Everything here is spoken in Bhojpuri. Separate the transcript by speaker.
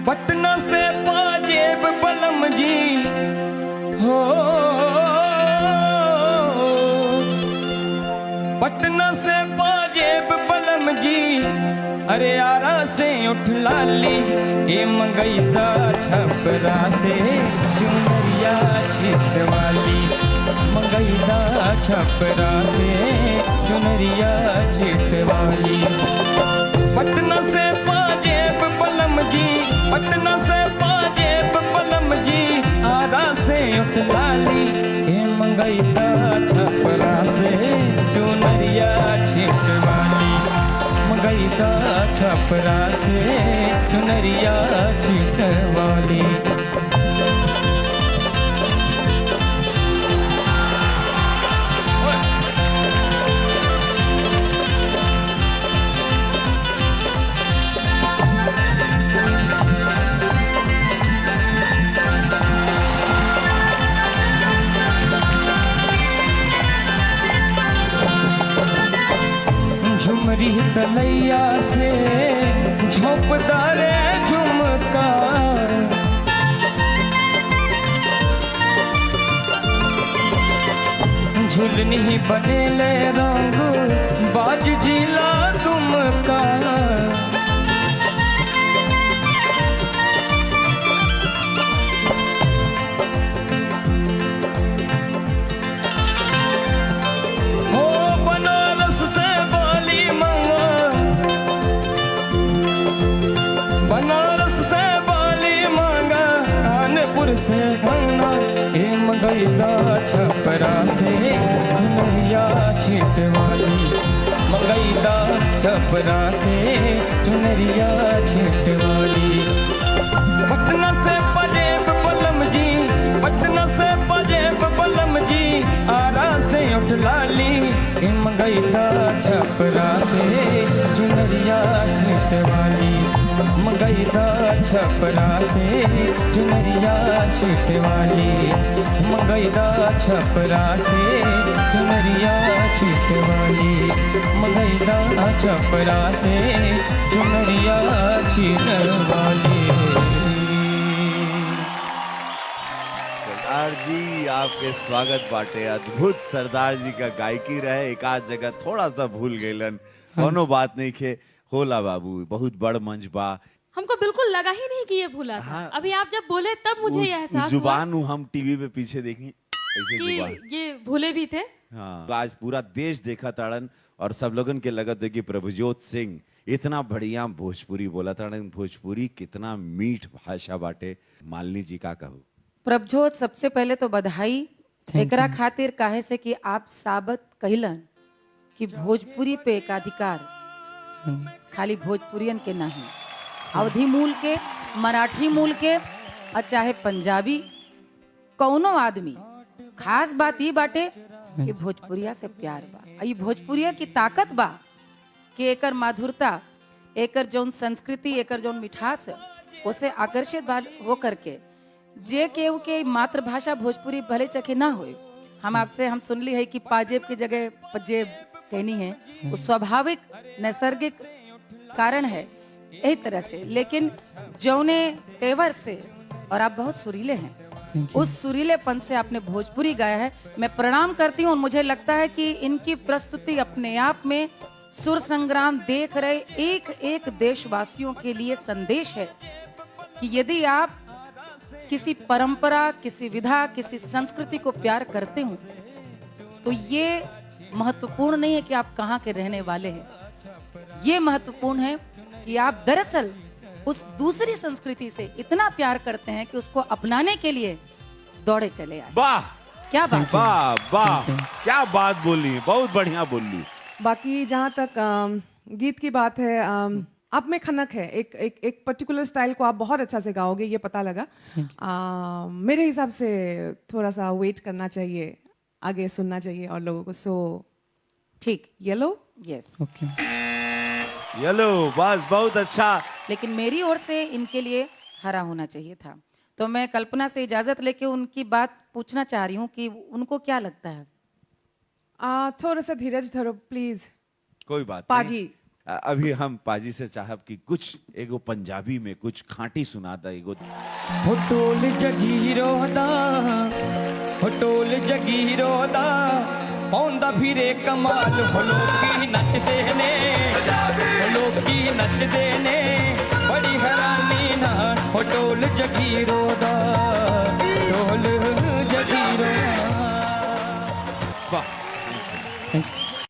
Speaker 1: पटना से पाजेब बलम जी हो, पटना से पाजेब बलम जी, अरे आरा से उठ लाली, ये मंगईदा छपरा से चुनरिया छिटवाली, मंगईदा छपरा से चुनरिया छिटवाली। पटना से पाजेब बलम जी, पटना से पाजेब बलम जी, आरा से उठ लाली, ये मंगईदा छपरा से चुनरिया छिटवाली, मंगईदा छपरा से चुनरिया छिटवाली। झुमरी तलैया से झोंपदारे झुमका, झुलनी बनेले रंग बाज जिला तुमका, बनारस से बाली मांगा, कानपुर से कंगना, ये मंगईदा छपरा से चुनरिया छिटवाली, मंगईदा छपरा से चुनरिया छिटवाली। पटना से पाजेब बलम जी, पटना से पाजेब बलम जी, आरा से उठ लाली, ये मंगईदा छपरा से चुनरिया छिटवाली, मंगईदा छपरा से चुनरिया छिटवाली, मंगईदा छपरा से चुनरिया छिटवाली, मंगईदा छपरा से चुनरिया छिटवाली।
Speaker 2: सरदार जी आपके स्वागत बाटे। अद्भुत सरदार जी का गायकी रहे, एक आध जगह थोड़ा सा भूल गईलन, कोनो बात नहीं खे, होला बाबू बहुत बड़ मंच बा।
Speaker 3: हमको बिल्कुल लगा ही नहीं कि ये भूला था।
Speaker 2: हाँ,
Speaker 3: अभी आप जब बोले तब मुझे ये एहसास
Speaker 2: जुबान हम टीवी पे पीछे देखी ऐसे
Speaker 3: कि
Speaker 2: जुबान।
Speaker 3: ये भूले भी थे।
Speaker 2: हाँ, आज पूरा देश देखा ताड़न और सब लोगन के लगत है कि प्रभुजोत सिंह इतना बढ़िया भोजपुरी बोला ताड़न। भोजपुरी कितना मीठ भाषा बाटे। मालिनी जी का कहू?
Speaker 4: प्रभजोत, सबसे पहले तो बधाई एकरा खातिर, काहे से कि आप साबित कहिलन कि भोजपुरी पे एक अधिकार खाली भोजपुरियन के नहीं, अवधी मूल के, मराठी मूल के, और चाहे पंजाबी कौनो आदमी। खास बात ये बाटे कि भोजपुरिया से प्यार बा, ये भोजपुरिया की ताकत बा कि एकर माधुरता, एकर जौन संस्कृति, एकर जौन मिठास है, उसे आकर्षित हो करके जे केहू के मातृभाषा भोजपुरी भले चखे ना होए। हम आपसे हम सुनली है कि पाजेब की जगह पजेब कहनी है, वो स्वाभाविक नैसर्गिक कारण है यही तरह से, लेकिन जौने तेवर से, और आप बहुत सुरीले हैं, उस सुरीलेपन से आपने भोजपुरी गाया है। मैं प्रणाम करती हूँ। मुझे लगता है कि इनकी प्रस्तुति अपने आप में सुर संग्राम देख रहे एक एक देशवासियों के लिए संदेश है कि यदि आप किसी परंपरा, किसी विधा, किसी संस्कृति को प्यार करते हो तो ये महत्वपूर्ण नहीं है कि आप कहाँ के रहने वाले हैं, ये महत्वपूर्ण है कि आप दरअसल उस दूसरी संस्कृति से इतना प्यार करते हैं कि उसको अपनाने के लिए दौड़े चले आए।
Speaker 2: वाह,
Speaker 4: क्या बात है।
Speaker 2: वाह वाह, क्या बात बोली, बहुत बढ़िया बोली।
Speaker 5: बाकी जहाँ तक गीत की बात है, आप में खनक है, एक पर्टिकुलर स्टाइल को आप बहुत अच्छा से गाओगे, ये पता लगा। मेरे हिसाब से थोड़ा सा वेट करना चाहिए, आगे सुनना चाहिए और लोगों को। सो
Speaker 4: ठीक,
Speaker 5: येलो,
Speaker 4: यस,
Speaker 2: येलो, बस बहुत अच्छा।
Speaker 4: लेकिन मेरी ओर से इनके लिए हरा होना चाहिए था। तो मैं कल्पना से इजाजत लेके उनकी बात पूछना चाह रही हूँ कि उनको क्या लगता है।
Speaker 5: थोड़ा सा धीरज धरो प्लीज।
Speaker 2: कोई बात
Speaker 5: पाजी,
Speaker 2: अभी हम पाजी से चाहब कि कुछ एगो पंजाबी में कुछ खांटी सुना दा एगो
Speaker 1: होटोल जगीरो दा होटोल जगीरो दा पौंदा फिरे कमाल होलो की नचदे ने